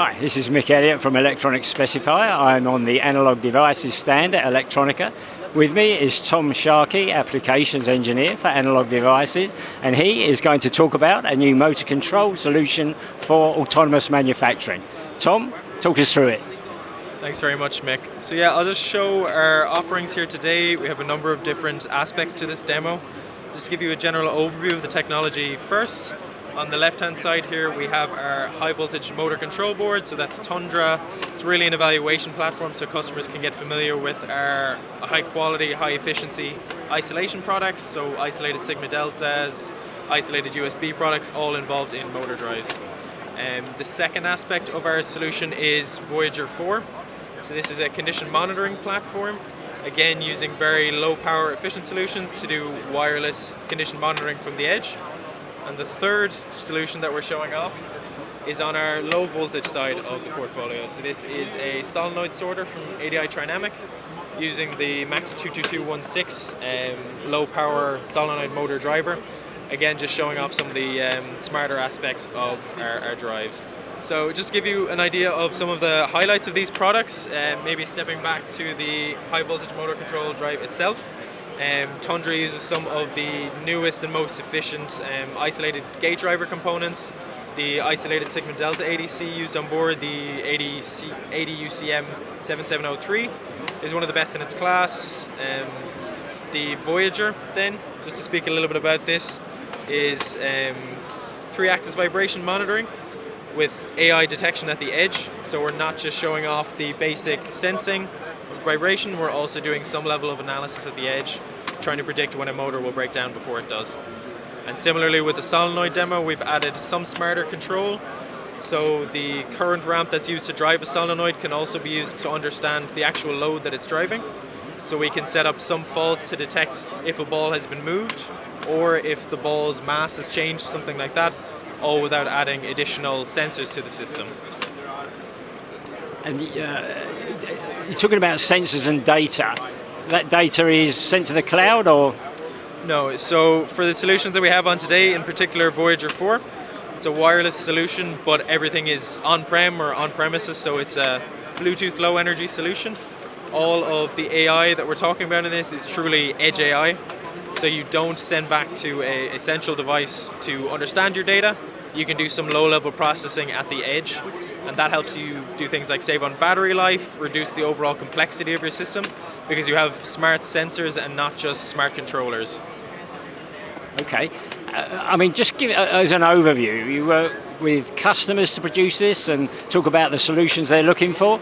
Hi, this is Mick Elliott from Electronic Specifier. I'm on the analog devices stand at Electronica. With me is Tom Sharkey, Applications Engineer for Analog Devices, and he is going to talk about a new motor control solution for autonomous manufacturing. Tom, talk us through it. Thanks very much, Mick. So yeah, I'll just show our offerings here today. We have a number of different aspects to this demo. Just to give you a general overview of the technology first. On the left-hand side here, we have our high-voltage motor control board, so that's Tundra. It's really an evaluation platform so customers can get familiar with our high-quality, high-efficiency isolation products, so isolated sigma deltas, isolated USB products, all involved in motor drives. The second aspect of our solution is Voyager 4. So this is a condition monitoring platform, again using very low-power efficient solutions to do wireless condition monitoring from the edge. And the third solution that we're showing off is on our low voltage side of the portfolio. So this is a solenoid sorter from ADI Trinamic using the Max 22216 low power solenoid motor driver. Again, just showing off some of the smarter aspects of our drives. So just to give you an idea of some of the highlights of these products, maybe stepping back to the high voltage motor control drive itself. Tundra uses some of the newest and most efficient isolated gate driver components. The isolated Sigma Delta ADC used on board, the ADUCM 7703, is one of the best in its class. The Voyager, then, just to speak a little bit about this, is 3-axis vibration monitoring with AI detection at the edge. So we're not just showing off the basic sensing vibration, we're also doing some level of analysis at the edge, trying to predict when a motor will break down before it does. And similarly with the solenoid demo, we've added some smarter control. So the current ramp that's used to drive a solenoid can also be used to understand the actual load that it's driving. So we can set up some faults to detect if a ball has been moved or if the ball's mass has changed, something like that, all without adding additional sensors to the system. And you're talking about sensors and data. That data is sent to the cloud, or? No, so for the solutions that we have on today, in particular Voyager 4, it's a wireless solution, but everything is on-prem or on-premises, so it's a Bluetooth low energy solution. All of the AI that we're talking about in this is truly edge AI, so you don't send back to a central device to understand your data. You can do some low-level processing at the edge, and that helps you do things like save on battery life, reduce the overall complexity of your system, because you have smart sensors and not just smart controllers. Okay. I mean, just give it as an overview. You work with customers to produce this and talk about the solutions they're looking for?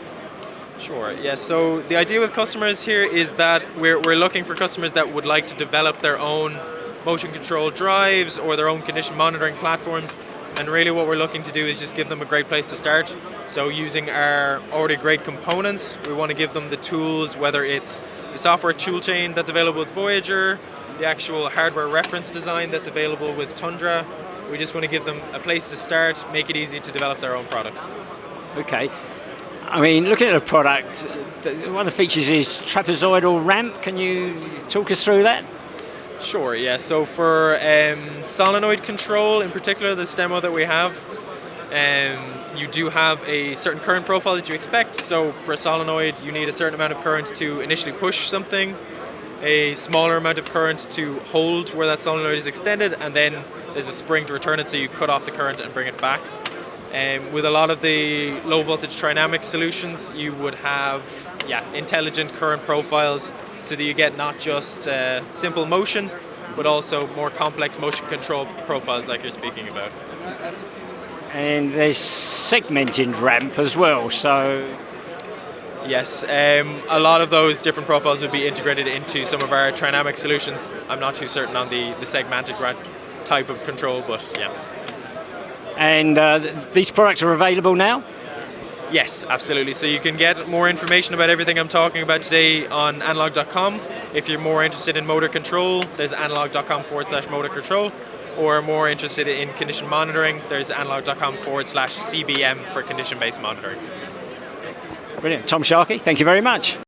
Sure, yeah. So the idea with customers here is that we're looking for customers that would like to develop their own motion control drives or their own condition monitoring platforms. And really what we're looking to do is just give them a great place to start. So using our already great components, we want to give them the tools, whether it's the software toolchain that's available with Voyager, the actual hardware reference design that's available with Tundra. We just want to give them a place to start, make it easy to develop their own products. Okay. I mean, looking at the product, one of the features is trapezoidal ramp. Can you talk us through that? Sure, yeah. So for solenoid control, in particular, this demo that we have, you do have a certain current profile that you expect. So for a solenoid, you need a certain amount of current to initially push something, a smaller amount of current to hold where that solenoid is extended, and then there's a spring to return it, so you cut off the current and bring it back. With a lot of the low voltage Trinamic solutions, you would have intelligent current profiles, so that you get not just simple motion, but also more complex motion control profiles like you're speaking about. And there's segmented ramp as well, so... Yes, a lot of those different profiles would be integrated into some of our Trinamic solutions. I'm not too certain on the segmented ramp type of control, but yeah. And these products are available now? Yes, absolutely. So you can get more information about everything I'm talking about today on analog.com. If you're more interested in motor control, there's analog.com/motor control. Or more interested in condition monitoring, there's analog.com/CBM for condition-based monitoring. Brilliant. Tom Sharkey, thank you very much.